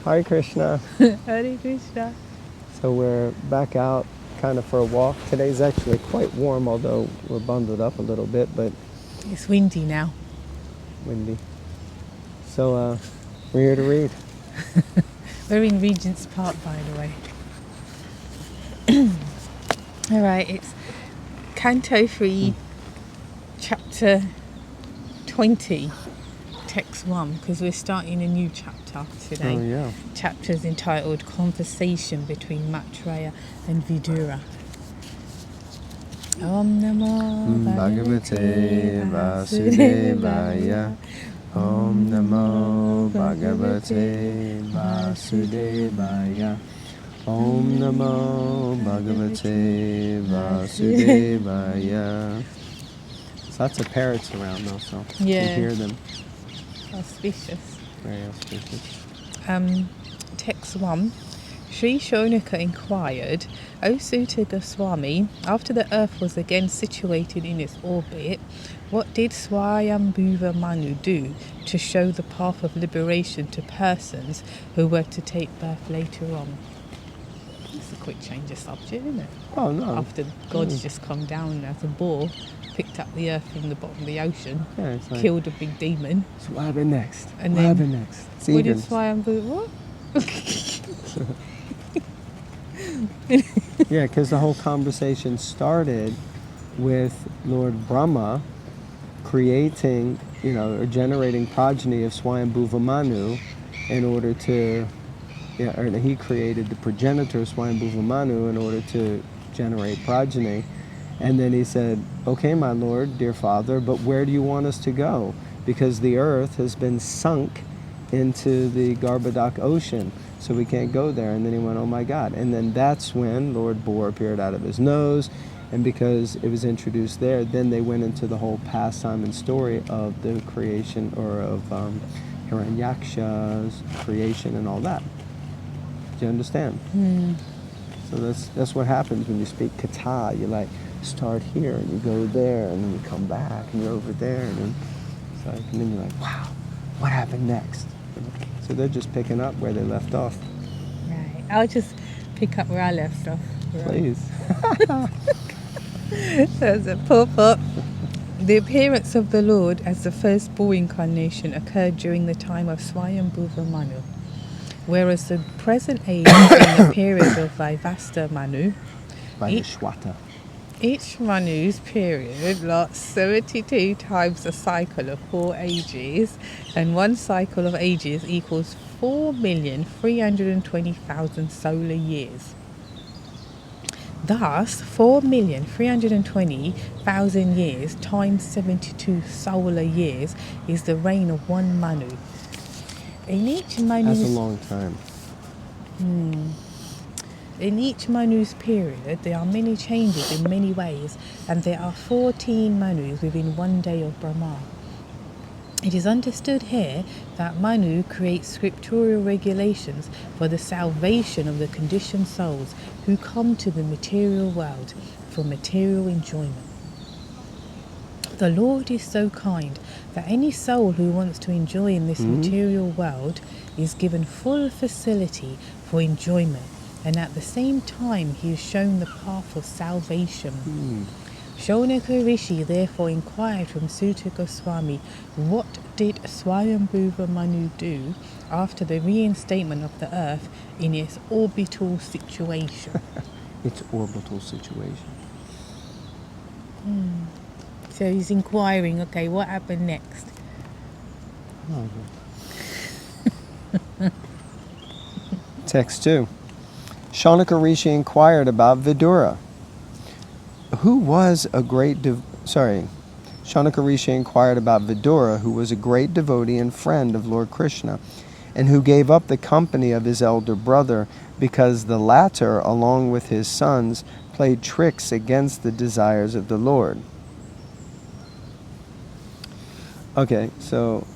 Hare Krishna. Hare Krishna. So we're back out kind of for a walk. Today's actually quite warm, although we're bundled up a little bit, but It's windy now. windy. So we're here to read. We're in Regent's Park, by the way. All right, it's Canto 3, Chapter 20, Text 1, because we're starting a new chapter today. Oh, yeah. Chapter's entitled Conversation Between Maitreya and Vidura. Om Namo Bhagavate Vasudevaya. Om Namo Bhagavate Vasudevaya. Om Namo Bhagavate Vasudevaya. So lots of parrots around though, so you Yeah. can hear them. Auspicious. Very auspicious. Text 1. Sri Shonaka inquired, O Sutta Goswami, after the earth was again situated in its orbit, what did Swayambhuva Manu do to show the path of liberation to persons who were to take birth later on? It's a quick change of subject, isn't it? Oh no. After God's just come down as a boar, picked up the earth from the bottom of the ocean, Yeah, it's like, killed a big demon. so what happened next? And what then- happened next? It's What did eagerness. Swayambhuva, what? Yeah, because the whole conversation started with Lord Brahma creating, or generating progeny of Swayambhuva Manu in order to, or he created the progenitor of Swayambhuva Manu in order to generate progeny. And then he said, okay, my Lord, dear Father, but where do you want us to go? Because the earth has been sunk into the Garbhodak ocean, so we can't go there. And then he went, oh my God. And then that's when Lord Boar appeared out of his nose, and because it was introduced there, then they went into the whole pastime and story of the creation, or of Hiranyaksha's creation and all that. Do you understand? So that's what happens when you speak kata. You start here and you go there, and then you come back and you're over there, and then you're like, wow, what happened next? So they're just picking up where they left off. Right. I'll just pick up where I left off. Please. There's a purport. The appearance of the Lord as the first bull incarnation occurred during the time of Swayambhuva Manu, whereas the present age is in the period of Vaivasta Manu. Vaishwata. Each Manu's period lasts 72 times a cycle of 4 ages, and one cycle of ages equals 4,320,000 solar years. Thus, 4,320,000 years times 72 solar years is the reign of one Manu. In each Manu's That's a long time. In each Manu's period, there are many changes in many ways, and there are 14 Manus within one day of Brahma. It is understood here that Manu creates scriptural regulations for the salvation of the conditioned souls who come to the material world for material enjoyment. The Lord is so kind that any soul who wants to enjoy in this material world is given full facility for enjoyment, and at the same time he is shown the path of salvation. Shonaka Rishi therefore inquired from Sutta Goswami, what did Swayambhuva Manu do after the reinstatement of the earth in its orbital situation? Its orbital situation. So he's inquiring, okay, what happened next? Text 2. Shaunaka Rishi inquired about Vidura, who was a great Shaunaka Rishi inquired about Vidura, who was a great devotee and friend of Lord Krishna, and who gave up the company of his elder brother because the latter, along with his sons, played tricks against the desires of the Lord. Okay, so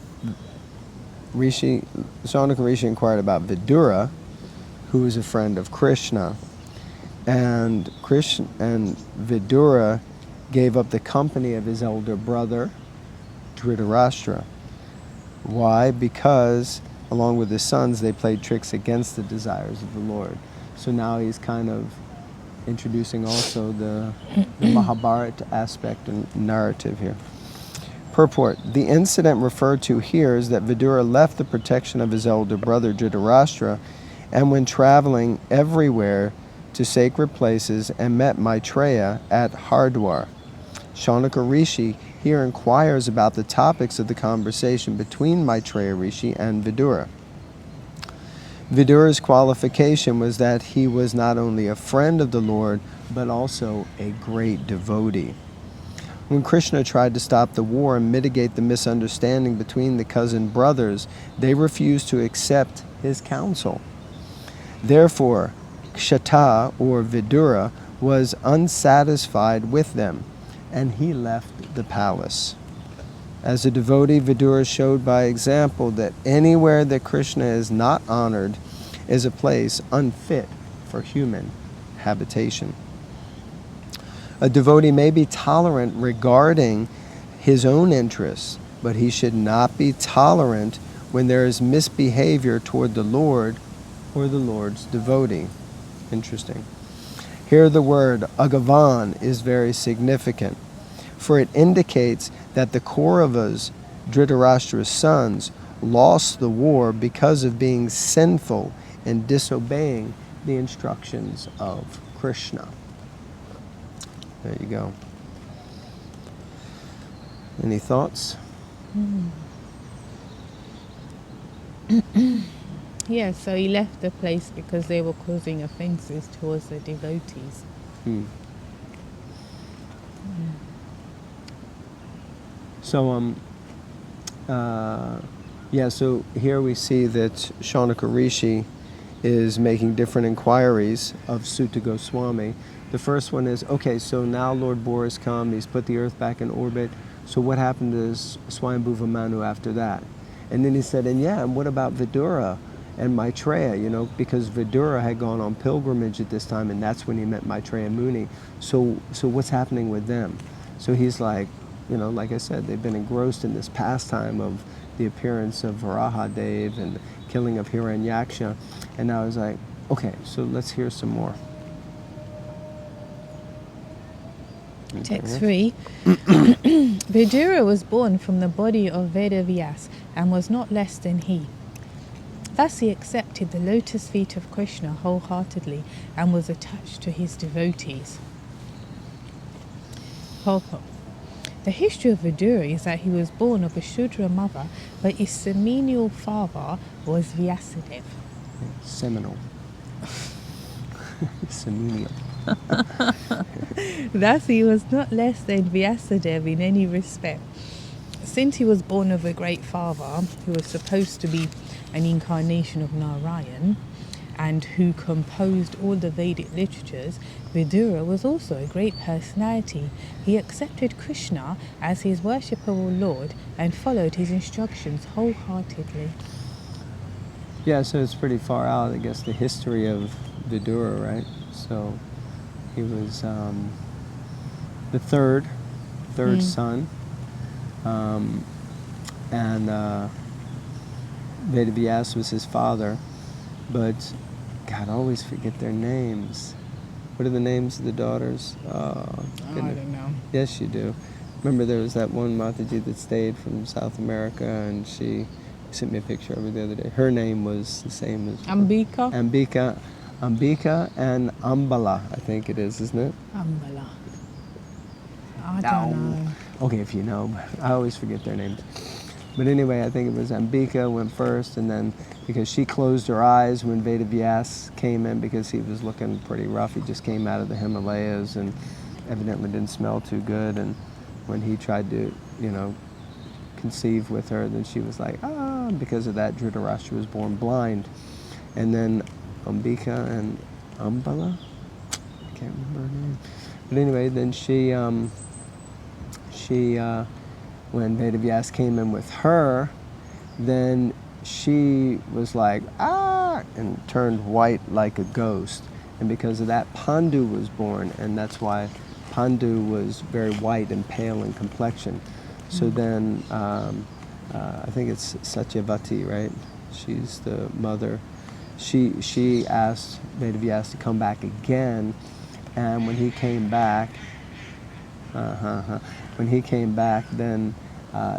Shaunaka Rishi inquired about Vidura, who was a friend of Krishna, and Vidura gave up the company of his elder brother, Dhritarashtra. Why? Because along with his sons, they played tricks against the desires of the Lord. So now he's kind of introducing also the Mahabharata aspect and narrative here. Purport. The incident referred to here is that Vidura left the protection of his elder brother Dhritarashtra, and when traveling everywhere to sacred places and met Maitreya at Hardwar. Shaunaka Rishi here inquires about the topics of the conversation between Maitreya Rishi and Vidura. Vidura's qualification was that he was not only a friend of the Lord, but also a great devotee. When Krishna tried to stop the war and mitigate the misunderstanding between the cousin brothers, they refused to accept his counsel. Therefore, Kshata, or Vidura, was unsatisfied with them, and he left the palace. As a devotee, Vidura showed by example that anywhere that Krishna is not honored is a place unfit for human habitation. A devotee may be tolerant regarding his own interests, but he should not be tolerant when there is misbehavior toward the Lord or the Lord's devotee. Interesting. Here the word agavan is very significant, for it indicates that the Kauravas, Dhritarashtra's sons, lost the war because of being sinful and disobeying the instructions of Krishna. There you go. Any thoughts? Yeah, so he left the place because they were causing offences towards the devotees. So, so here we see that Shaunaka Rishi is making different inquiries of Sutta Goswami. The first one is, okay, so now Lord Bora has come, he's put the earth back in orbit, so what happened to Swayambhuva Manu after that? And then he said, and what about Vidura and Maitreya, because Vidura had gone on pilgrimage at this time, and that's when he met Maitreya Muni. So what's happening with them? So he's like, like I said, they've been engrossed in this pastime of the appearance of Varahadev and the killing of Hiranyaksha. And I was like, okay, so let's hear some more. Text 3. Vidura was born from the body of Vedavyas and was not less than he. Thus he accepted the lotus feet of Krishna wholeheartedly and was attached to his devotees. Purport. The history of Vidura is that he was born of a Shudra mother, but his seminal father was Vyasadeva. Seminal. Seminal. Thus he was not less than Vyasadeva in any respect. Since he was born of a great father, who was supposed to be an incarnation of Narayan, and who composed all the Vedic literatures, Vidura was also a great personality. He accepted Krishna as his worshipable Lord and followed his instructions wholeheartedly. Yeah, so it's pretty far out, I guess, the history of Vidura, right? So he was the third son, and Vedavyas was his father, but God, I always forget their names. What are the names of the daughters? Oh, I don't know. Yes, you do. Remember there was that one Mataji that stayed from South America, and she sent me a picture of her the other day. Her name was the same as... Ambika? Ambika and Ambala, I think it is, isn't it? Ambala. I don't know. Okay, if you know, but I always forget their names. But anyway, I think it was Ambika went first, and then because she closed her eyes when Vedavyas came in because he was looking pretty rough. He just came out of the Himalayas and evidently didn't smell too good. And when he tried to, conceive with her, then she was like, because of that, Dhritarashtra was born blind. And then Ambika and Ambala, I can't remember her name. But anyway, then she when Vedavyas came in with her, then she was like, and turned white like a ghost. And because of that, Pandu was born, and that's why Pandu was very white and pale in complexion. So then, I think it's Satyavati, right? She's the mother. She asked Vedavyas to come back again, and when he came back, then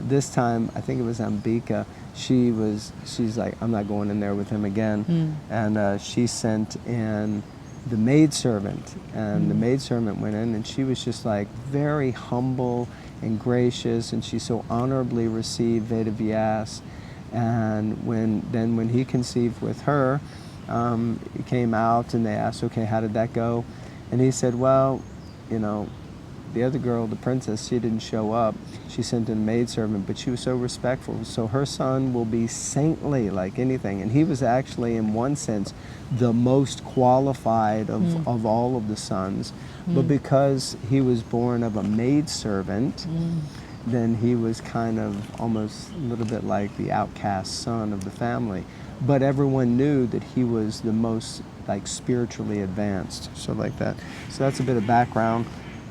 this time I think it was Ambika. She's like, I'm not going in there with him again, and she sent in the maidservant, and the maidservant went in, and she was just like very humble and gracious, and she so honorably received Vedavyas. And when he conceived with her, he came out, and they asked, okay, how did that go? And he said, well, you know, the other girl, the princess, she didn't show up. She sent in a maidservant, but she was so respectful. So her son will be saintly like anything. And he was actually, in one sense, the most qualified of all of the sons. But because he was born of a maidservant, then he was kind of almost a little bit like the outcast son of the family. But everyone knew that he was the most like spiritually advanced, so like that. So that's a bit of background,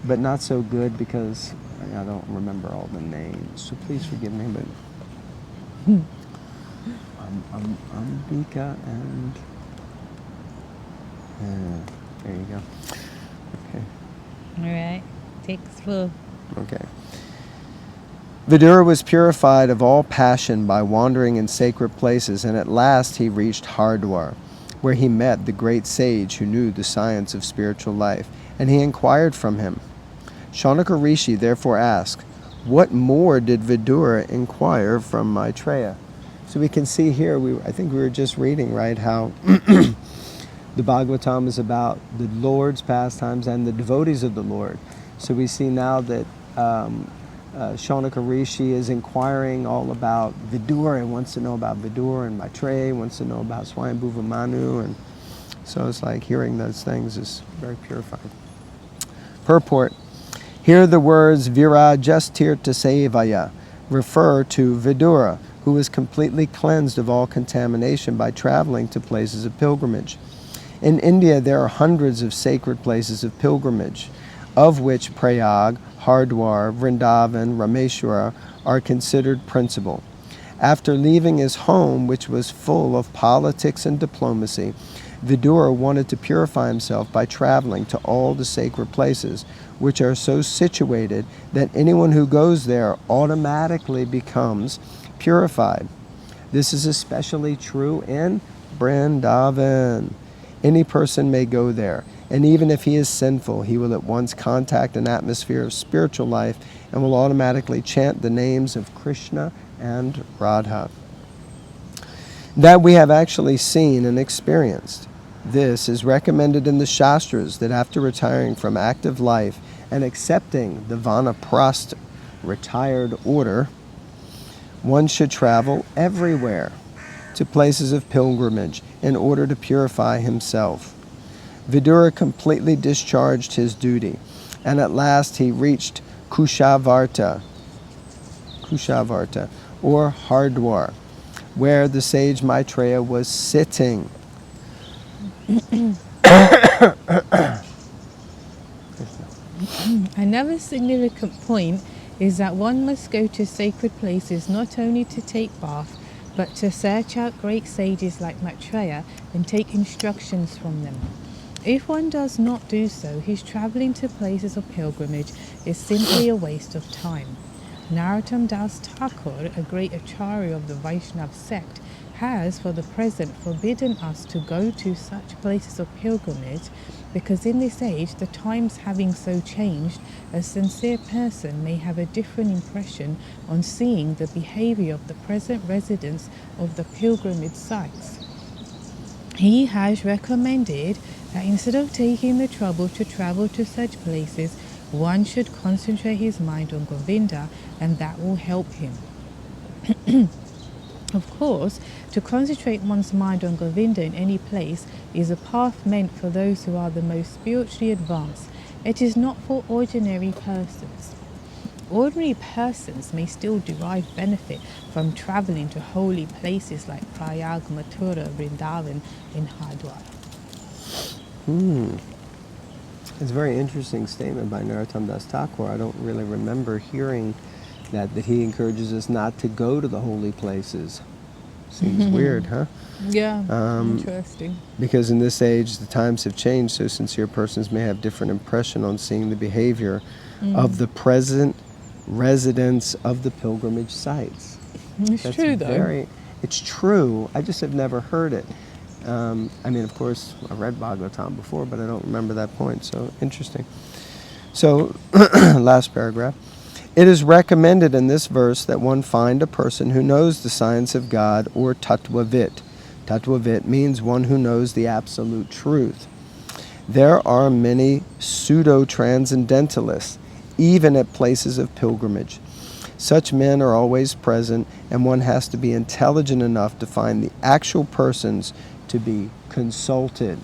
but not so good because I don't remember all the names. So please forgive me, but Ambika and there you go. Okay. All right. Takes 4. Okay. Vidura was purified of all passion by wandering in sacred places, and at last he reached Hardwar, where he met the great sage who knew the science of spiritual life, and he inquired from him. Shaunaka Rishi therefore asked, what more did Vidura inquire from Maitreya? So we can see here, I think we were just reading, right, how the Bhagavatam is about the Lord's pastimes and the devotees of the Lord. So we see now that Shaunaka Rishi is inquiring all about Vidura. He wants to know about Vidura, and Maitreya wants to know about Swayambhuva Manu, and so it's like hearing those things is very purifying. Purport. Here the words Virajastirtha Sevaya refer to Vidura, who was completely cleansed of all contamination by traveling to places of pilgrimage. In India there are hundreds of sacred places of pilgrimage, of which Prayag, Hardwar, Vrindavan, Rameshwara are considered principal. After leaving his home, which was full of politics and diplomacy, Vidura wanted to purify himself by traveling to all the sacred places, which are so situated that anyone who goes there automatically becomes purified. This is especially true in Vrindavan. Any person may go there, and even if he is sinful, he will at once contact an atmosphere of spiritual life and will automatically chant the names of Krishna and Radha. That we have actually seen and experienced. This is recommended in the Shastras, that after retiring from active life and accepting the Vanaprastha retired order, one should travel everywhere to places of pilgrimage in order to purify himself. Vidura completely discharged his duty, and at last he reached Kushavarta, or Hardwar, where the sage Maitreya was sitting. Another significant point is that one must go to sacred places not only to take bath, but to search out great sages like Maitreya and take instructions from them. If one does not do so, his travelling to places of pilgrimage is simply a waste of time. Narottam Das Thakur, a great acharya of the Vaishnav sect, has for the present forbidden us to go to such places of pilgrimage, because in this age, the times having so changed, a sincere person may have a different impression on seeing the behaviour of the present residents of the pilgrimage sites. He has recommended that instead of taking the trouble to travel to such places, one should concentrate his mind on Govinda, and that will help him. Of course, to concentrate one's mind on Govinda in any place is a path meant for those who are the most spiritually advanced. It is not for ordinary persons. Ordinary persons may still derive benefit from travelling to holy places like Prayag, Mathura, Vrindavan, and Hardwar. It's a very interesting statement by Narottam Das Thakur. I don't really remember hearing that he encourages us not to go to the holy places. Seems weird, huh? Yeah, interesting. Because in this age, the times have changed, so sincere persons may have different impression on seeing the behavior of the present residents of the pilgrimage sites. It's true, though. It's true. I just have never heard it. I mean, of course, I read Bhagavatam before, but I don't remember that point, so interesting. So, last paragraph. It is recommended in this verse that one find a person who knows the science of God, or tattvavit. Tattvavit means one who knows the absolute truth. There are many pseudo-transcendentalists, even at places of pilgrimage. Such men are always present, and one has to be intelligent enough to find the actual persons to be consulted.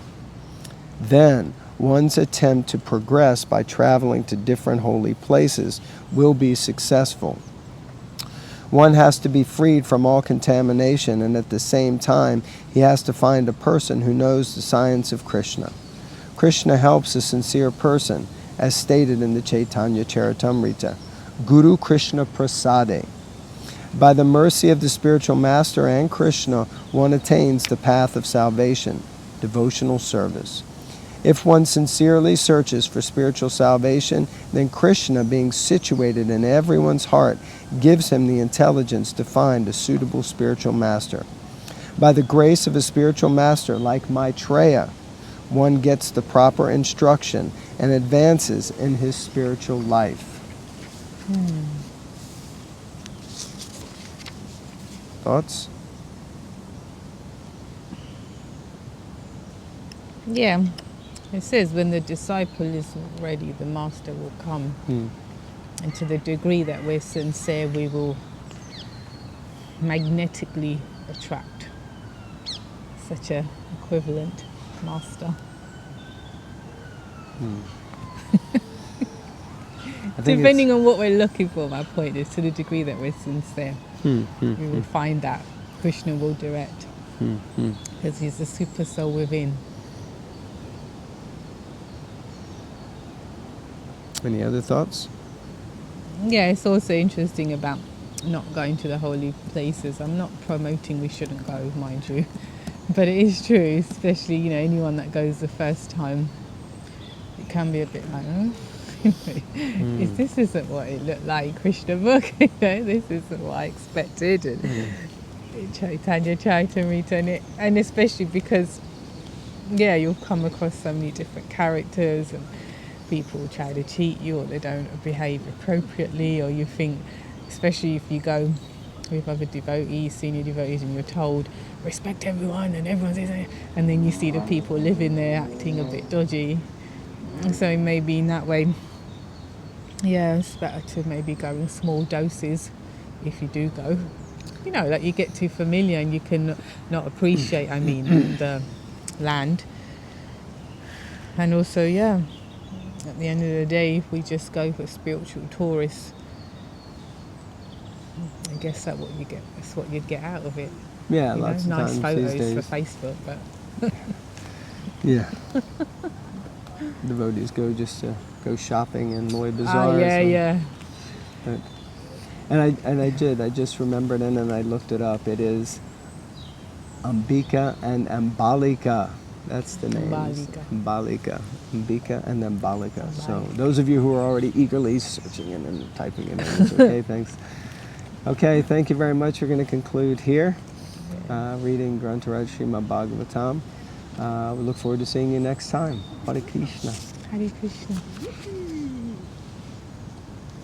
Then, one's attempt to progress by traveling to different holy places will be successful. One has to be freed from all contamination, and at the same time, he has to find a person who knows the science of Krishna. Krishna helps a sincere person, as stated in the Chaitanya Charitamrita. Guru Krishna Prasade. By the mercy of the spiritual master and Krishna, one attains the path of salvation, devotional service. If one sincerely searches for spiritual salvation, then Krishna, being situated in everyone's heart, gives him the intelligence to find a suitable spiritual master. By the grace of a spiritual master like Maitreya, one gets the proper instruction and advances in his spiritual life. Thoughts? Yeah. It says when the disciple is ready, the master will come. And to the degree that we're sincere, we will magnetically attract such a equivalent master. Depending on what we're looking for, my point is, to the degree that we're sincere, we will find that Krishna will direct, because he's the super soul within. Any other thoughts? Yeah, it's also interesting about not going to the holy places. I'm not promoting we shouldn't go, mind you, but it is true, especially, you know, anyone that goes the first time, it can be a bit like, this isn't what it looked like, Krishna book, you know, this isn't what I expected, and Chaitanya Charitamrita, and especially because, yeah, you'll come across so many different characters, and people try to cheat you, or they don't behave appropriately, or you think, especially if you go with other devotees, senior devotees, and you're told, respect everyone, and everyone's, and then you see the people living there acting a bit dodgy. So maybe in that way, yeah, it's better to maybe go in small doses if you do go. You know, like you get too familiar and you can not appreciate, the land. And also, yeah, at the end of the day, if we just go for spiritual tourists, I guess that's what you'd get out of it. Yeah, you lots know, of nice times photos these days. for Facebook, but yeah. Devotees go just to go shopping in Loy Bazaar. Yeah. But, I just remembered, and then I looked it up. It is Ambika and Ambalika. That's the names. Ambalika. Ambika and Ambalika. So those of you who are already eagerly searching it and typing it in, it's okay, thanks. Okay, thank you very much. We're going to conclude here, reading Grantaraj Srimad Bhagavatam. We look forward to seeing you next time. Hare Krishna. Hare Krishna.